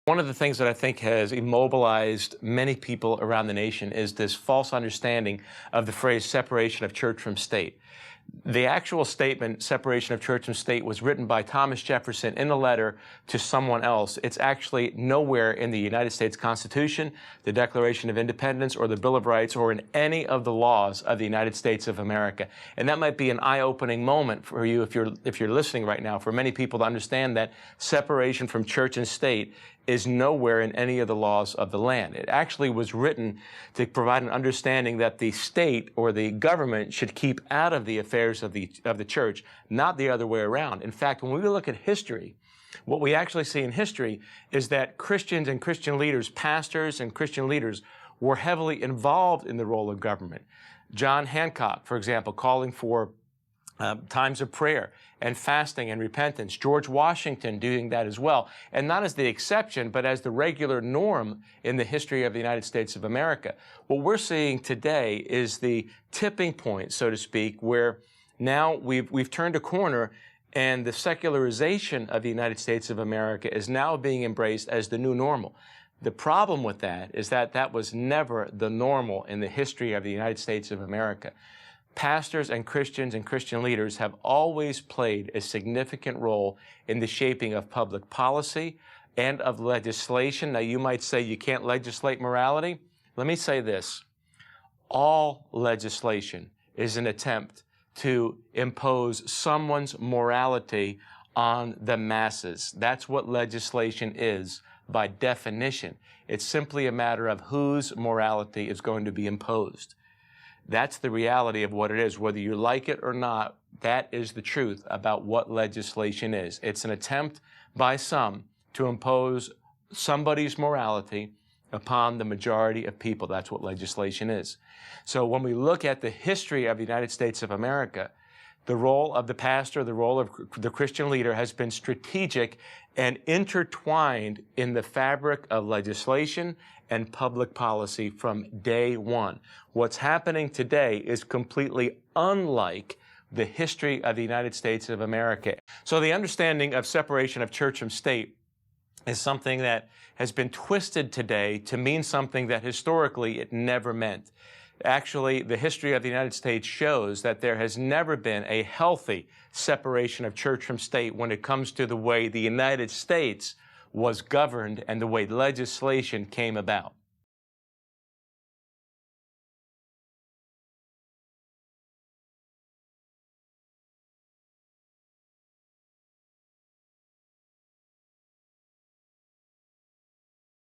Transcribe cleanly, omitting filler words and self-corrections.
One of the things that I think has immobilized many people around the nation is this false understanding of the phrase separation of church from state. The actual statement, separation of church and state, was written by Thomas Jefferson in a letter to someone else. It's actually nowhere in the United States Constitution, the Declaration of Independence, or the Bill of Rights, or in any of the laws of the United States of America. And that might be an eye-opening moment for you if you're listening right now, for many people to understand that separation from church and state is nowhere in any of the laws of the land. It actually was written to provide an understanding that the state or the government should keep out of the affairs of the church, not the other way around. In fact, when we look at history, what we actually see in history is that Christians and Christian leaders, pastors and Christian leaders, were heavily involved in the role of government. John Hancock, for example, calling for times of prayer and fasting and repentance. George Washington doing that as well. And not as the exception, but as the regular norm in the history of the United States of America. What we're seeing today is the tipping point, so to speak, where now we've turned a corner and the secularization of the United States of America is now being embraced as the new normal. The problem with that is that that was never the normal in the history of the United States of America. Pastors and Christians and Christian leaders have always played a significant role in the shaping of public policy and of legislation. Now, you might say you can't legislate morality. Let me say this. All legislation is an attempt to impose someone's morality on the masses. That's what legislation is by definition. It's simply a matter of whose morality is going to be imposed. That's the reality of what it is. Whether you like it or not, that is the truth about what legislation is. It's an attempt by some to impose somebody's morality upon the majority of people. That's what legislation is. So when we look at the history of the United States of America, the role of the pastor, the role of the Christian leader has been strategic and intertwined in the fabric of legislation and public policy from day one. What's happening today is completely unlike the history of the United States of America. So the understanding of separation of church from state is something that has been twisted today to mean something that historically it never meant. Actually, the history of the United States shows that there has never been a healthy separation of church from state when it comes to the way the United States was governed and the way legislation came about.